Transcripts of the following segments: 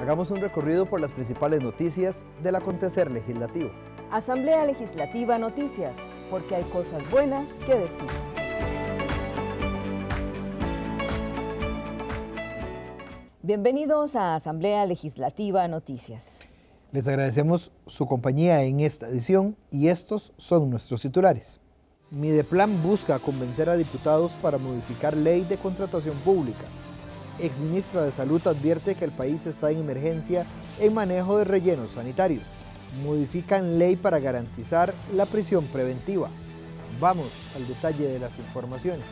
Hagamos un recorrido por las principales noticias del acontecer legislativo. Asamblea Legislativa Noticias, porque hay cosas buenas que decir. Bienvenidos a Asamblea Legislativa Noticias. Les agradecemos su compañía en esta edición y estos son nuestros titulares. Mideplan busca convencer a diputados para modificar ley de contratación pública. Exministra de Salud advierte que el país está en emergencia en manejo de rellenos sanitarios. Modifican ley para garantizar la prisión preventiva. Vamos al detalle de las informaciones.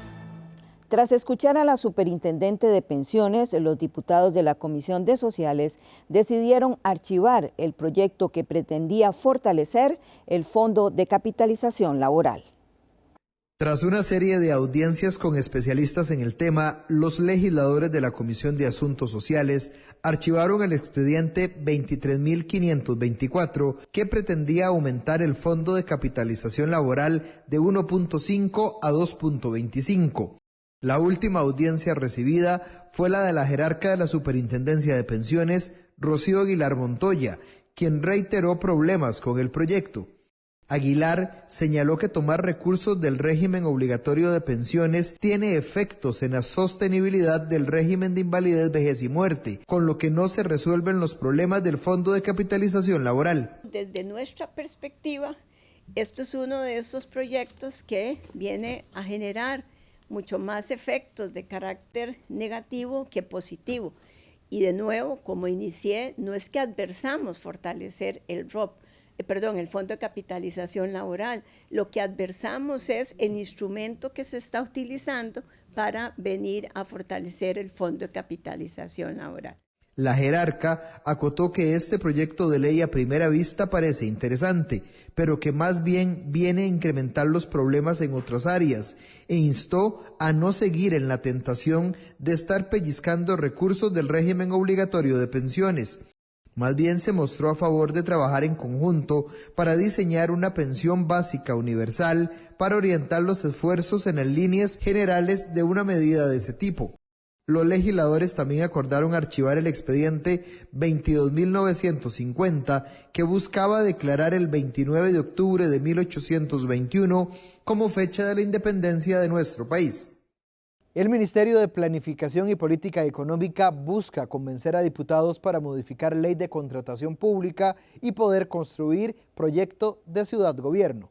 Tras escuchar a la superintendente de pensiones, los diputados de la Comisión de Sociales decidieron archivar el proyecto que pretendía fortalecer el Fondo de Capitalización Laboral. Tras una serie de audiencias con especialistas en el tema, los legisladores de la Comisión de Asuntos Sociales archivaron el expediente 23.524 que pretendía aumentar el Fondo de Capitalización Laboral de 1.5 a 2.25. La última audiencia recibida fue la de la jerarca de la Superintendencia de Pensiones, Rocío Aguilar Montoya, quien reiteró problemas con el proyecto. Aguilar señaló que tomar recursos del régimen obligatorio de pensiones tiene efectos en la sostenibilidad del régimen de invalidez, vejez y muerte, con lo que no se resuelven los problemas del Fondo de Capitalización Laboral. Desde nuestra perspectiva, esto es uno de esos proyectos que viene a generar mucho más efectos de carácter negativo que positivo. Y de nuevo, como inicié, no es que adversamos fortalecer el Fondo de Capitalización Laboral. Lo que adversamos es el instrumento que se está utilizando para venir a fortalecer el Fondo de Capitalización Laboral. La jerarca acotó que este proyecto de ley a primera vista parece interesante, pero que más bien viene a incrementar los problemas en otras áreas, e instó a no seguir en la tentación de estar pellizcando recursos del régimen obligatorio de pensiones. Más bien se mostró a favor de trabajar en conjunto para diseñar una pensión básica universal para orientar los esfuerzos en las líneas generales de una medida de ese tipo. Los legisladores también acordaron archivar el expediente 22.950 que buscaba declarar el 29 de octubre de 1821 como fecha de la independencia de nuestro país. El Ministerio de Planificación y Política Económica busca convencer a diputados para modificar ley de contratación pública y poder construir proyecto de ciudad-gobierno.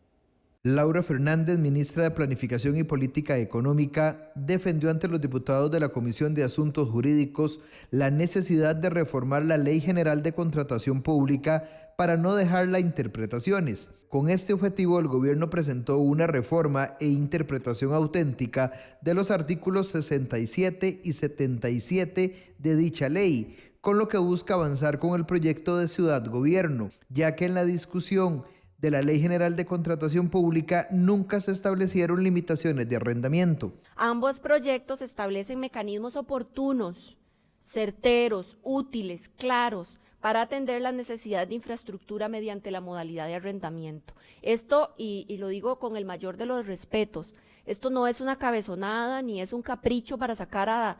Laura Fernández, ministra de Planificación y Política Económica, defendió ante los diputados de la Comisión de Asuntos Jurídicos la necesidad de reformar la Ley General de Contratación Pública para no dejarla a interpretaciones. Con este objetivo, el gobierno presentó una reforma e interpretación auténtica de los artículos 67 y 77 de dicha ley, con lo que busca avanzar con el proyecto de ciudad-gobierno, ya que en la discusión de la Ley General de Contratación Pública nunca se establecieron limitaciones de arrendamiento. Ambos proyectos establecen mecanismos oportunos, certeros, útiles, claros, para atender las necesidades de infraestructura mediante la modalidad de arrendamiento. Esto, y lo digo con el mayor de los respetos, esto no es una cabezonada ni es un capricho para sacar a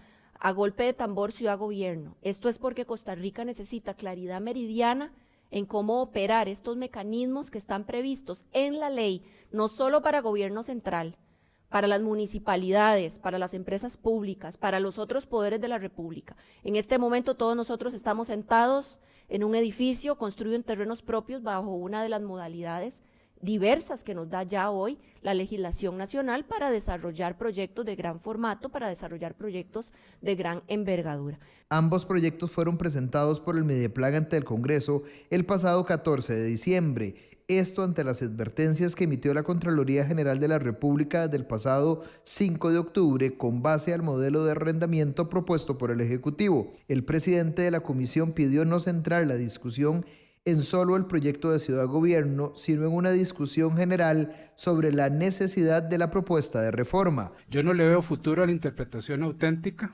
golpe de tambor ciudad-gobierno. Esto es porque Costa Rica necesita claridad meridiana en cómo operar estos mecanismos que están previstos en la ley, no solo para gobierno central, para las municipalidades, para las empresas públicas, para los otros poderes de la República. En este momento todos nosotros estamos sentados en un edificio construido en terrenos propios bajo una de las modalidades diversas que nos da ya hoy la legislación nacional para desarrollar proyectos de gran formato, para desarrollar proyectos de gran envergadura. Ambos proyectos fueron presentados por el Mideplan ante el Congreso el pasado 14 de diciembre. Esto ante las advertencias que emitió la Contraloría General de la República desde el pasado 5 de octubre con base al modelo de arrendamiento propuesto por el Ejecutivo. El presidente de la comisión pidió no centrar la discusión en solo el proyecto de ciudad-gobierno, sino en una discusión general sobre la necesidad de la propuesta de reforma. Yo no le veo futuro a la interpretación auténtica.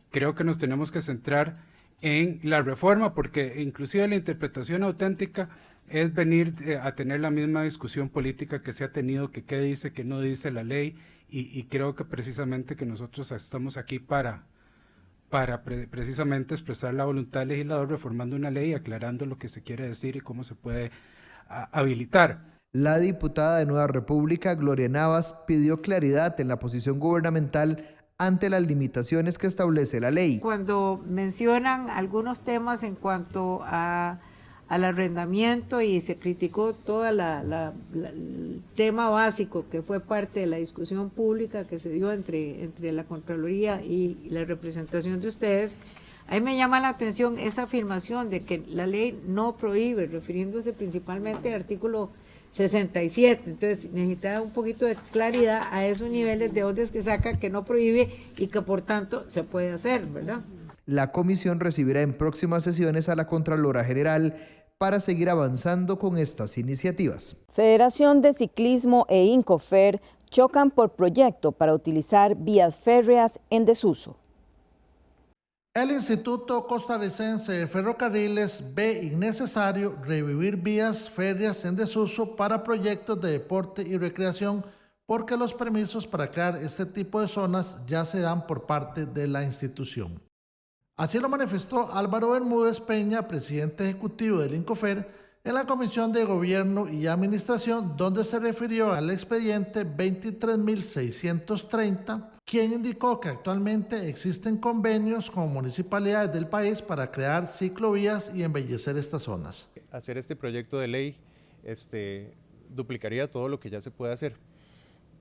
Creo que nos tenemos que centrar en la reforma, porque inclusive la interpretación auténtica es venir a tener la misma discusión política que se ha tenido, que qué dice, qué no dice la ley, y creo que precisamente que nosotros estamos aquí para para precisamente expresar la voluntad del legislador reformando una ley, aclarando lo que se quiere decir y cómo se puede habilitar. La diputada de Nueva República, Gloria Navas, pidió claridad en la posición gubernamental ante las limitaciones que establece la ley. Cuando mencionan algunos temas en cuanto al arrendamiento y se criticó todo el tema básico que fue parte de la discusión pública que se dio entre la Contraloría y la representación de ustedes, a mí me llama la atención esa afirmación de que la ley no prohíbe, refiriéndose principalmente al artículo 67, entonces necesita un poquito de claridad a esos niveles de dónde es que saca que no prohíbe y que por tanto se puede hacer, ¿verdad? La comisión recibirá en próximas sesiones a la Contralora General para seguir avanzando con estas iniciativas. Federación de Ciclismo e Incofer chocan por proyecto para utilizar vías férreas en desuso. El Instituto Costarricense de Ferrocarriles ve innecesario revivir vías férreas en desuso para proyectos de deporte y recreación porque los permisos para crear este tipo de zonas ya se dan por parte de la institución. Así lo manifestó Álvaro Bermúdez Peña, presidente ejecutivo del INCOFER, en la Comisión de Gobierno y Administración, donde se refirió al expediente 23.630, quien indicó que actualmente existen convenios con municipalidades del país para crear ciclovías y embellecer estas zonas. Hacer este proyecto de ley duplicaría todo lo que ya se puede hacer.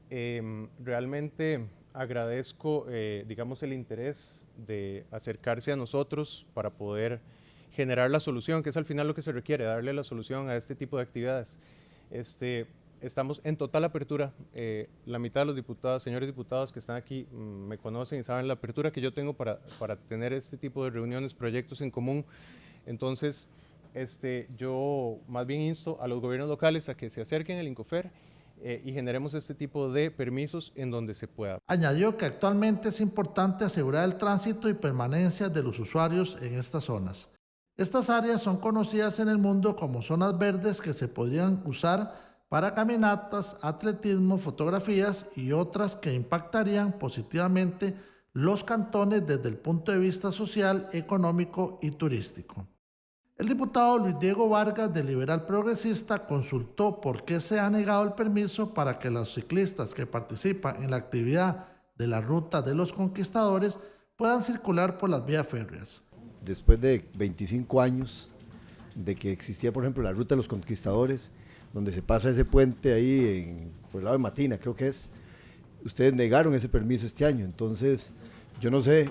Realmente agradezco, digamos, el interés de acercarse a nosotros para poder generar la solución, que es al final lo que se requiere, darle la solución a este tipo de actividades. Estamos en total apertura. La mitad de los diputados, señores diputados que están aquí me conocen y saben la apertura que yo tengo para tener este tipo de reuniones, proyectos en común. Entonces, yo más bien insto a los gobiernos locales a que se acerquen al INCOFER y generemos este tipo de permisos en donde se pueda. Añadió que actualmente es importante asegurar el tránsito y permanencia de los usuarios en estas zonas. Estas áreas son conocidas en el mundo como zonas verdes que se podrían usar para caminatas, atletismo, fotografías y otras que impactarían positivamente los cantones desde el punto de vista social, económico y turístico. El diputado Luis Diego Vargas, del Liberal Progresista, consultó por qué se ha negado el permiso para que los ciclistas que participan en la actividad de la Ruta de los Conquistadores puedan circular por las vías férreas. Después de 25 años de que existía, por ejemplo, la Ruta de los Conquistadores, donde se pasa ese puente ahí por el lado de Matina, creo que es, ustedes negaron ese permiso este año. Entonces, yo no sé,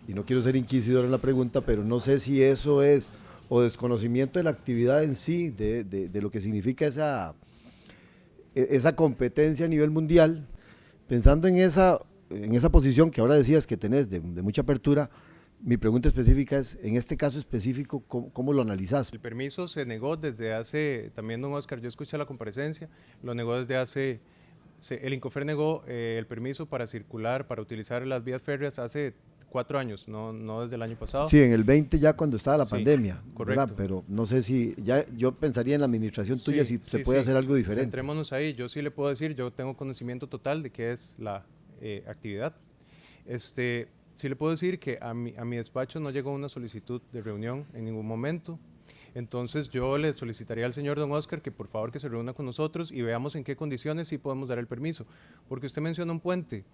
y no quiero ser inquisidor en la pregunta, pero no sé si eso es o desconocimiento de la actividad en sí, de lo que significa esa competencia a nivel mundial. Pensando en esa posición que ahora decías que tenés de mucha apertura, mi pregunta específica es, en este caso específico, ¿cómo lo analizás? El permiso se negó desde hace, también don Oscar, yo escuché la comparecencia, lo negó desde hace, el INCOFER negó el permiso para circular, para utilizar las vías férreas hace 4 años, no desde el año pasado. Sí, en el 20 ya cuando estaba la pandemia, correcto. ¿verdad? Pero no sé si, ya yo pensaría en la administración tuya si se puede hacer algo diferente. Centrémonos ahí, yo sí le puedo decir, yo tengo conocimiento total de qué es la actividad. Sí le puedo decir que a mi despacho no llegó una solicitud de reunión en ningún momento. Entonces yo le solicitaría al señor don Oscar que por favor que se reúna con nosotros y veamos en qué condiciones sí podemos dar el permiso. Porque usted menciona un puente,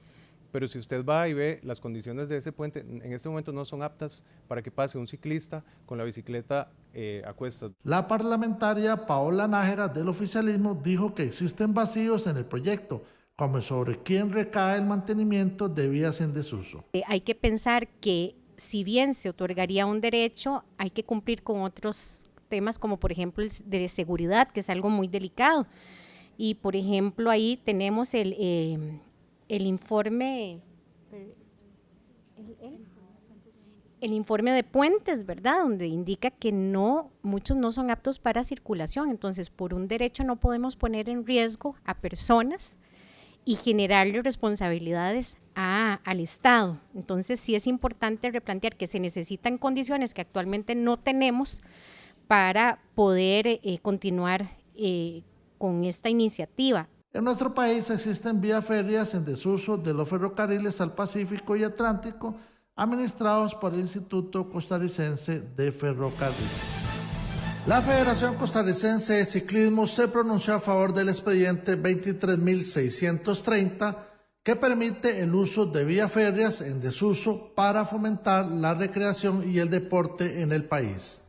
pero si usted va y ve las condiciones de ese puente, en este momento no son aptas para que pase un ciclista con la bicicleta a cuestas. La parlamentaria Paola Nájera del oficialismo dijo que existen vacíos en el proyecto, como sobre quién recae el mantenimiento de vías en desuso. Hay que pensar que si bien se otorgaría un derecho, hay que cumplir con otros temas como por ejemplo el de seguridad, que es algo muy delicado. Y por ejemplo ahí tenemos el informe de puentes, ¿verdad? Donde indica que muchos no son aptos para circulación. Entonces por un derecho no podemos poner en riesgo a personas y generarle responsabilidades al Estado. Entonces sí es importante replantear que se necesitan condiciones que actualmente no tenemos para poder continuar con esta iniciativa. En nuestro país existen vías férreas en desuso de los ferrocarriles al Pacífico y Atlántico, administrados por el Instituto Costarricense de Ferrocarriles. La Federación Costarricense de Ciclismo se pronunció a favor del expediente 23.630 que permite el uso de vías férreas en desuso para fomentar la recreación y el deporte en el país.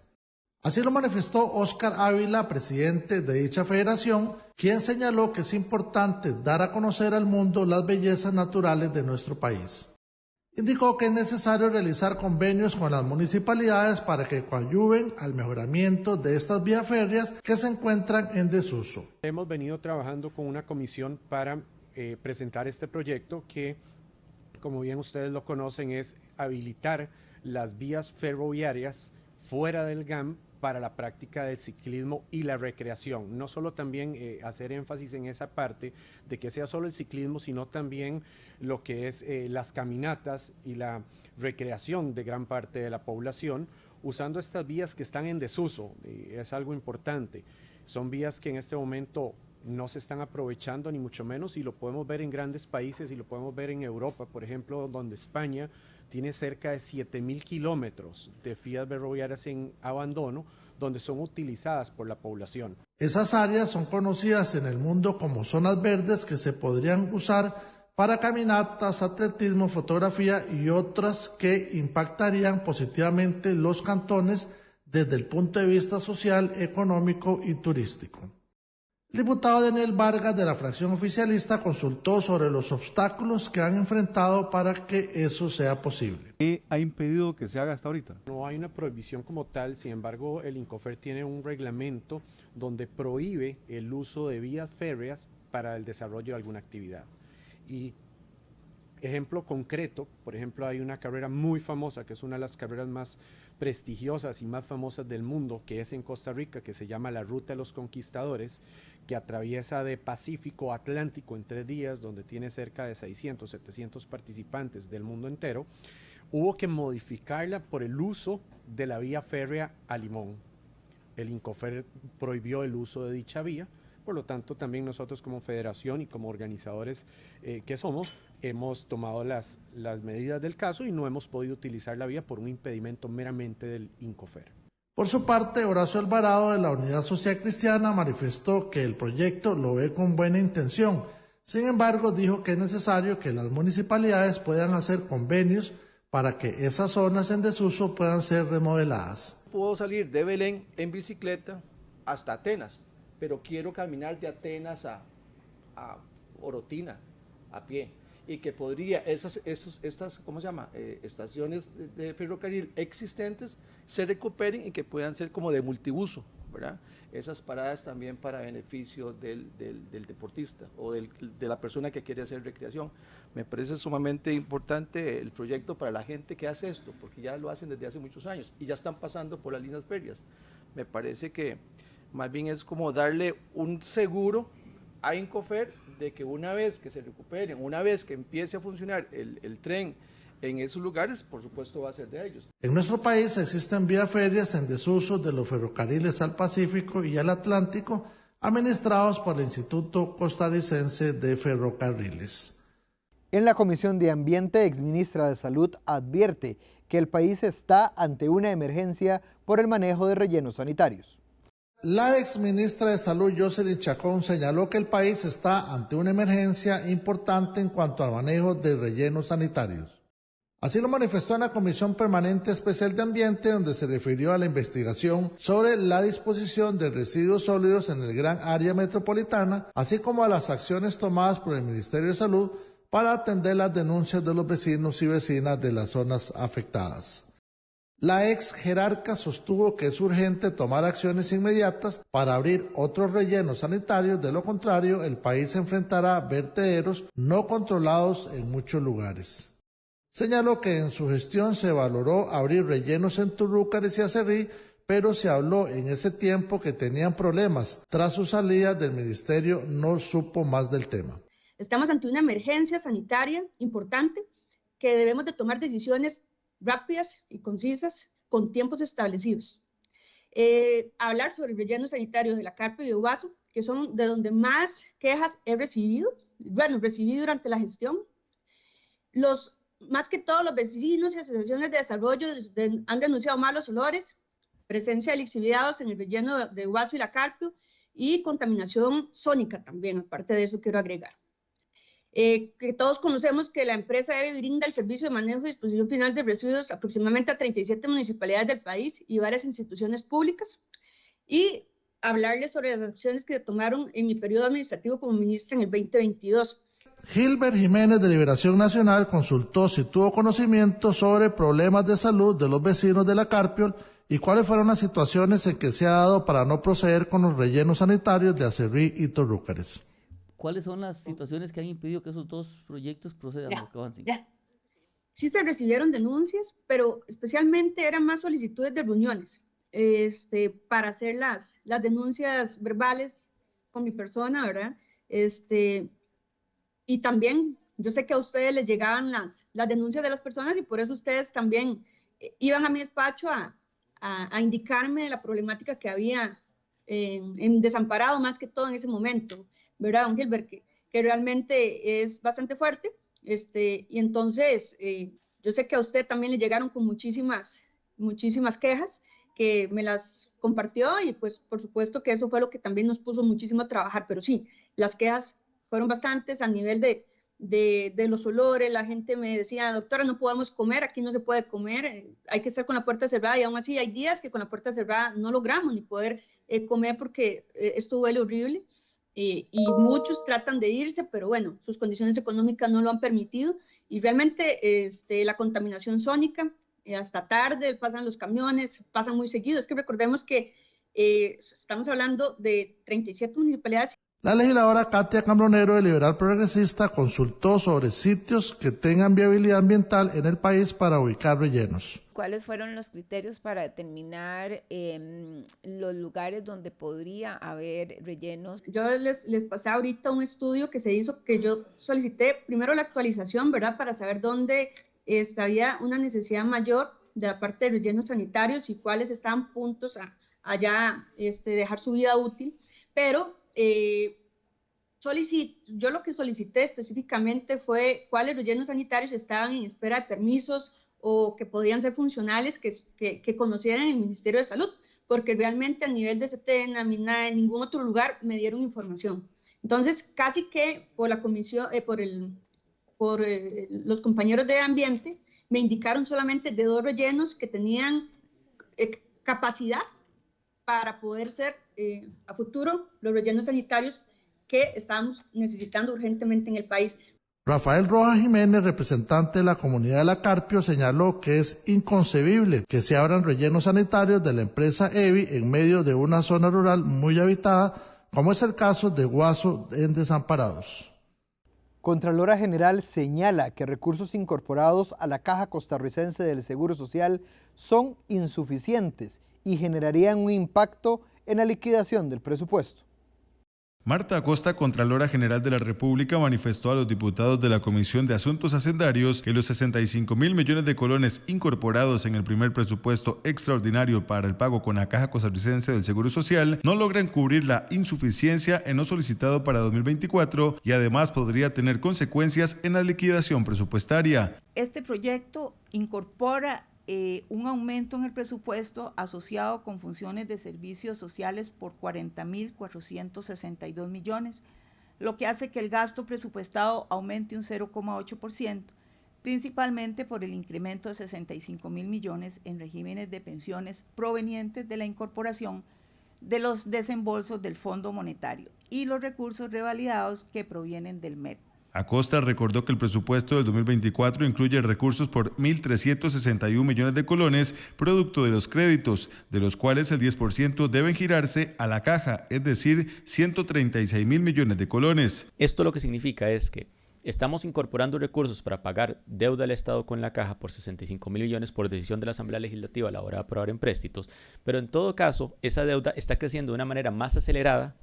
Así lo manifestó Óscar Ávila, presidente de dicha federación, quien señaló que es importante dar a conocer al mundo las bellezas naturales de nuestro país. Indicó que es necesario realizar convenios con las municipalidades para que coadyuven al mejoramiento de estas vías férreas que se encuentran en desuso. Hemos venido trabajando con una comisión para presentar este proyecto que, como bien ustedes lo conocen, es habilitar las vías ferroviarias fuera del GAM para la práctica del ciclismo y la recreación. No solo también hacer énfasis en esa parte de que sea solo el ciclismo, sino también lo que es las caminatas y la recreación de gran parte de la población, usando estas vías que están en desuso. Es algo importante. Son vías que en este momento no se están aprovechando, ni mucho menos, y lo podemos ver en grandes países y lo podemos ver en Europa, por ejemplo, donde España tiene cerca de 7.000 kilómetros de vías ferroviarias en abandono, donde son utilizadas por la población. Esas áreas son conocidas en el mundo como zonas verdes que se podrían usar para caminatas, atletismo, fotografía y otras que impactarían positivamente los cantones desde el punto de vista social, económico y turístico. El diputado Daniel Vargas de la fracción oficialista consultó sobre los obstáculos que han enfrentado para que eso sea posible. ¿Qué ha impedido que se haga hasta ahorita? No hay una prohibición como tal, sin embargo el INCOFER tiene un reglamento donde prohíbe el uso de vías férreas para el desarrollo de alguna actividad. Y ejemplo concreto, por ejemplo, hay una carrera muy famosa, que es una de las carreras más prestigiosas y más famosas del mundo, que es en Costa Rica, que se llama la Ruta de los Conquistadores, que atraviesa de Pacífico a Atlántico en 3 días, donde tiene cerca de 600, 700 participantes del mundo entero. Hubo que modificarla por el uso de la vía férrea a Limón. El INCOFER prohibió el uso de dicha vía, por lo tanto también nosotros como federación y como organizadores que somos, hemos tomado las medidas del caso y no hemos podido utilizar la vía por un impedimento meramente del INCOFER. Por su parte, Horacio Alvarado de la Unidad Social Cristiana manifestó que el proyecto lo ve con buena intención. Sin embargo, dijo que es necesario que las municipalidades puedan hacer convenios para que esas zonas en desuso puedan ser remodeladas. Puedo salir de Belén en bicicleta hasta Atenas, pero quiero caminar de Atenas a Orotina a pie, y que podría estas ¿cómo se llama? Estaciones de ferrocarril existentes se recuperen y que puedan ser como de multiuso, ¿verdad? Esas paradas también para beneficio del deportista o de la persona que quiere hacer recreación. Me parece sumamente importante el proyecto para la gente que hace esto, porque ya lo hacen desde hace muchos años y ya están pasando por las líneas férreas. Me parece que más bien es como darle un seguro a INCOFER de que una vez que se recuperen, una vez que empiece a funcionar el tren en esos lugares, por supuesto va a ser de ellos. En nuestro país existen vías férreas en desuso de los ferrocarriles al Pacífico y al Atlántico, administrados por el Instituto Costarricense de Ferrocarriles. En la Comisión de Ambiente, exministra de Salud advierte que el país está ante una emergencia por el manejo de rellenos sanitarios. La exministra de Salud, Jocelyn Chacón, señaló que el país está ante una emergencia importante en cuanto al manejo de rellenos sanitarios. Así lo manifestó en la Comisión Permanente Especial de Ambiente, donde se refirió a la investigación sobre la disposición de residuos sólidos en el gran área metropolitana, así como a las acciones tomadas por el Ministerio de Salud para atender las denuncias de los vecinos y vecinas de las zonas afectadas. La ex jerarca sostuvo que es urgente tomar acciones inmediatas para abrir otros rellenos sanitarios, de lo contrario el país se enfrentará a vertederos no controlados en muchos lugares. Señaló que en su gestión se valoró abrir rellenos en Turrúcares y Acerrí, pero se habló en ese tiempo que tenían problemas. Tras su salida del ministerio no supo más del tema. Estamos ante una emergencia sanitaria importante que debemos de tomar decisiones rápidas y concisas con tiempos establecidos. Hablar sobre el relleno sanitario de la Carpio y de Ubaso, que son de donde más quejas he recibido, recibí durante la gestión. Los más que todo los vecinos y asociaciones de desarrollo han denunciado malos olores, presencia de lixiviados en el relleno de Guaso y La Carpio y contaminación sónica también, aparte de eso quiero agregar. Que todos conocemos que la empresa EVI brinda el servicio de manejo y disposición final de residuos aproximadamente a 37 municipalidades del país y varias instituciones públicas, y hablarles sobre las acciones que tomaron en mi periodo administrativo como ministra en el 2022. Gilbert Jiménez de Liberación Nacional consultó si tuvo conocimiento sobre problemas de salud de los vecinos de La Carpio y cuáles fueron las situaciones en que se ha dado para no proceder con los rellenos sanitarios de Acerrí y Torrúcares. ¿Cuáles son las situaciones que han impedido que esos dos proyectos procedan o que avancen? Sí se recibieron denuncias, pero especialmente eran más solicitudes de reuniones para hacer las denuncias verbales con mi persona, ¿verdad? Y también yo sé que a ustedes les llegaban las denuncias de las personas y por eso ustedes también iban a mi despacho a indicarme la problemática que había en Desamparado, más que todo en ese momento, ¿verdad, don Gilbert? Que realmente es bastante fuerte. Y entonces yo sé que a usted también le llegaron con muchísimas quejas que me las compartió y pues por supuesto que eso fue lo que también nos puso muchísimo a trabajar, pero sí, las quejas fueron bastantes a nivel de los olores. La gente me decía, doctora, no podemos comer, aquí no se puede comer, hay que estar con la puerta cerrada, y aún así hay días que con la puerta cerrada no logramos ni poder comer porque esto huele horrible. Y muchos tratan de irse, pero bueno, sus condiciones económicas no lo han permitido, y realmente la contaminación sónica, hasta tarde pasan los camiones, pasan muy seguido. Es que recordemos que estamos hablando de 37 municipalidades. La legisladora Katia Cambronero de Liberal Progresista consultó sobre sitios que tengan viabilidad ambiental en el país para ubicar rellenos. ¿Cuáles fueron los criterios para determinar los lugares donde podría haber rellenos? Yo les pasé ahorita un estudio que se hizo, que yo solicité primero la actualización, ¿verdad? Para saber dónde había una necesidad mayor de la parte de rellenos sanitarios y cuáles estaban puntos a ya dejar su vida útil, pero yo lo que solicité específicamente fue cuáles rellenos sanitarios estaban en espera de permisos o que podían ser funcionales, que conocieran el Ministerio de Salud, porque realmente a nivel de SETENA, MINAE, en ningún otro lugar me dieron información. Entonces, casi que por la comisión, los compañeros de ambiente, me indicaron solamente de 2 rellenos que tenían capacidad para poder ser a futuro los rellenos sanitarios que estamos necesitando urgentemente en el país. Rafael Rojas Jiménez, representante de la comunidad de La Carpio, señaló que es inconcebible que se abran rellenos sanitarios de la empresa EVI en medio de una zona rural muy habitada, como es el caso de Guaso en Desamparados. Contralora General señala que recursos incorporados a la Caja Costarricense del Seguro Social son insuficientes y generarían un impacto en la liquidación del presupuesto. Marta Acosta, Contralora General de la República, manifestó a los diputados de la Comisión de Asuntos Hacendarios que los 65.000 millones de colones incorporados en el primer presupuesto extraordinario para el pago con la Caja Costarricense del Seguro Social no logran cubrir la insuficiencia en lo solicitado para 2024 y además podría tener consecuencias en la liquidación presupuestaria. Este proyecto incorpora un aumento en el presupuesto asociado con funciones de servicios sociales por 40.462 millones, lo que hace que el gasto presupuestado aumente un 0,8%, principalmente por el incremento de 65.000 millones en regímenes de pensiones provenientes de la incorporación de los desembolsos del Fondo Monetario y los recursos revalidados que provienen del MEP. Acosta recordó que el presupuesto del 2024 incluye recursos por 1.361 millones de colones, producto de los créditos, de los cuales el 10% deben girarse a la caja, es decir, 136.000 millones de colones. Esto lo que significa es que estamos incorporando recursos para pagar deuda al Estado con la caja por 65.000 millones por decisión de la Asamblea Legislativa a la hora de aprobar empréstitos, pero en todo caso, esa deuda está creciendo de una manera más acelerada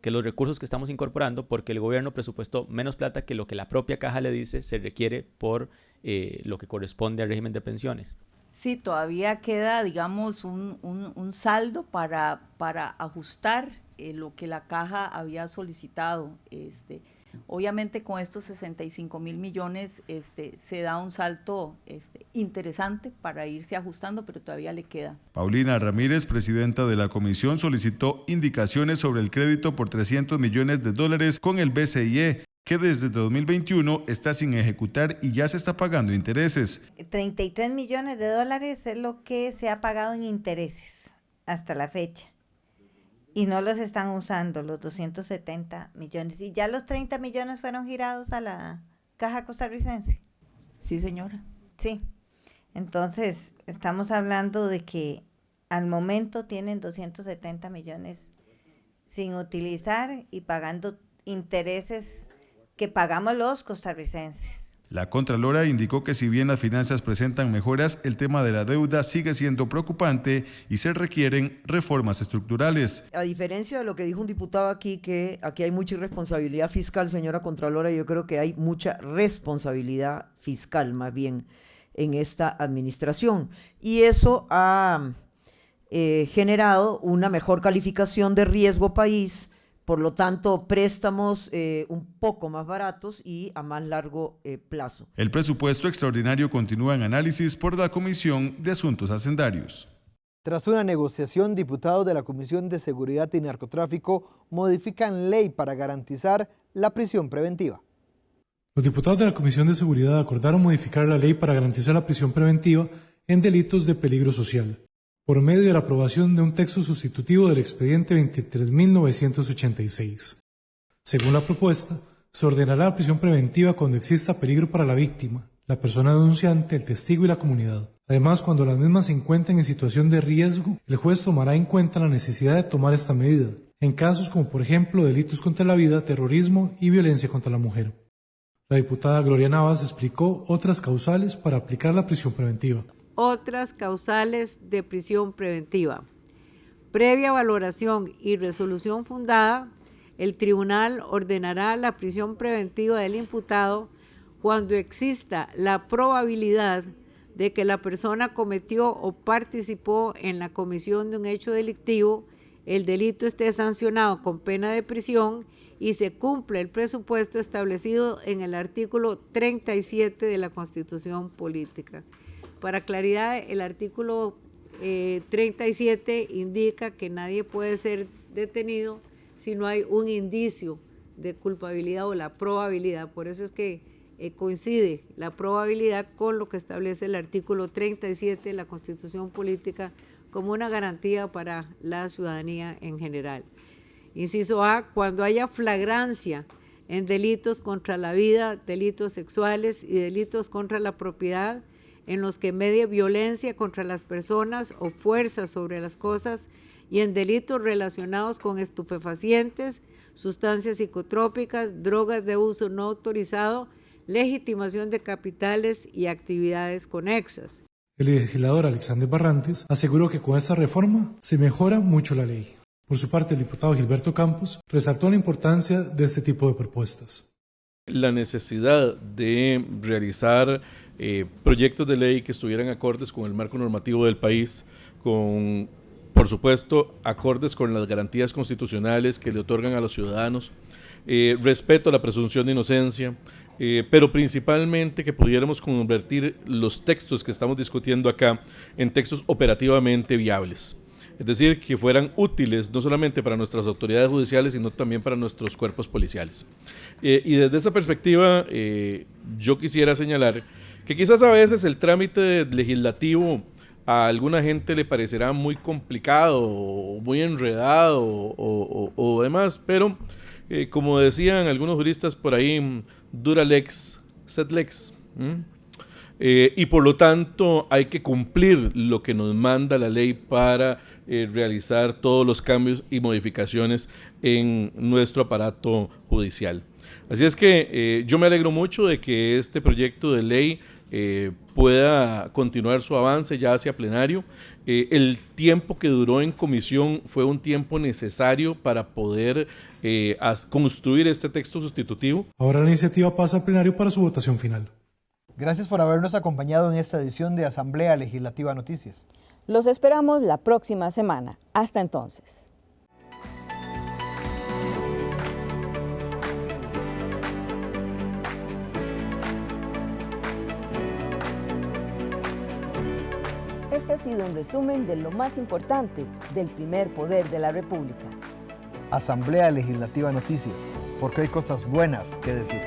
que los recursos que estamos incorporando, porque el gobierno presupuestó menos plata que lo que la propia caja le dice se requiere por lo que corresponde al régimen de pensiones. Sí, todavía queda, digamos, un saldo para ajustar lo que la caja había solicitado. Obviamente con estos 65.000 millones se da un salto interesante para irse ajustando, pero todavía le queda. Paulina Ramírez, presidenta de la comisión, solicitó indicaciones sobre el crédito por $300 millones con el BCIE, que desde 2021 está sin ejecutar y ya se está pagando intereses. 33 millones de dólares es lo que se ha pagado en intereses hasta la fecha. Y no los están usando, los 270 millones. ¿Y ya los 30 millones fueron girados a la Caja Costarricense? Sí, señora. Sí. Entonces, estamos hablando de que al momento tienen 270 millones sin utilizar y pagando intereses que pagamos los costarricenses. La Contralora indicó que si bien las finanzas presentan mejoras, el tema de la deuda sigue siendo preocupante y se requieren reformas estructurales. A diferencia de lo que dijo un diputado aquí, que aquí hay mucha irresponsabilidad fiscal, señora Contralora, yo creo que hay mucha responsabilidad fiscal más bien en esta administración. Y eso ha generado una mejor calificación de riesgo país, por lo tanto, préstamos un poco más baratos y a más largo plazo. El presupuesto extraordinario continúa en análisis por la Comisión de Asuntos Hacendarios. Tras una negociación, diputados de la Comisión de Seguridad y Narcotráfico modifican ley para garantizar la prisión preventiva. Los diputados de la Comisión de Seguridad acordaron modificar la ley para garantizar la prisión preventiva en delitos de peligro social, por medio de la aprobación de un texto sustitutivo del expediente 23.986. Según la propuesta, se ordenará la prisión preventiva cuando exista peligro para la víctima, la persona denunciante, el testigo y la comunidad. Además, cuando las mismas se encuentren en situación de riesgo, el juez tomará en cuenta la necesidad de tomar esta medida, en casos como por ejemplo delitos contra la vida, terrorismo y violencia contra la mujer. La diputada Gloria Navas explicó otras causales para aplicar la prisión preventiva. Otras causales de prisión preventiva. Previa valoración y resolución fundada, el tribunal ordenará la prisión preventiva del imputado cuando exista la probabilidad de que la persona cometió o participó en la comisión de un hecho delictivo, el delito esté sancionado con pena de prisión y se cumple el presupuesto establecido en el artículo 37 de la Constitución Política. Para claridad, el artículo 37 indica que nadie puede ser detenido si no hay un indicio de culpabilidad o la probabilidad. Por eso es que coincide la probabilidad con lo que establece el artículo 37 de la Constitución Política como una garantía para la ciudadanía en general. Inciso A, cuando haya flagrancia en delitos contra la vida, delitos sexuales y delitos contra la propiedad, en los que medie violencia contra las personas o fuerza sobre las cosas y en delitos relacionados con estupefacientes, sustancias psicotrópicas, drogas de uso no autorizado, legitimación de capitales y actividades conexas. El legislador Alexander Barrantes aseguró que con esta reforma se mejora mucho la ley. Por su parte, el diputado Gilberto Campos resaltó la importancia de este tipo de propuestas. La necesidad de realizar proyectos de ley que estuvieran acordes con el marco normativo del país, con, por supuesto, acordes con las garantías constitucionales que le otorgan a los ciudadanos, respeto a la presunción de inocencia, pero principalmente que pudiéramos convertir los textos que estamos discutiendo acá en textos operativamente viables. Es decir, que fueran útiles no solamente para nuestras autoridades judiciales, sino también para nuestros cuerpos policiales. Y desde esa perspectiva, yo quisiera señalar que quizás a veces el trámite legislativo a alguna gente le parecerá muy complicado, o muy enredado o demás, pero como decían algunos juristas por ahí, dura lex, sed lex. Y por lo tanto hay que cumplir lo que nos manda la ley para realizar todos los cambios y modificaciones en nuestro aparato judicial. Así es que yo me alegro mucho de que este proyecto de ley pueda continuar su avance ya hacia plenario. El tiempo que duró en comisión fue un tiempo necesario para poder construir este texto sustitutivo. Ahora la iniciativa pasa al plenario para su votación final. Gracias por habernos acompañado en esta edición de Asamblea Legislativa Noticias. Los esperamos la próxima semana. Hasta entonces. Este ha sido un resumen de lo más importante del primer poder de la República. Asamblea Legislativa Noticias, porque hay cosas buenas que decir.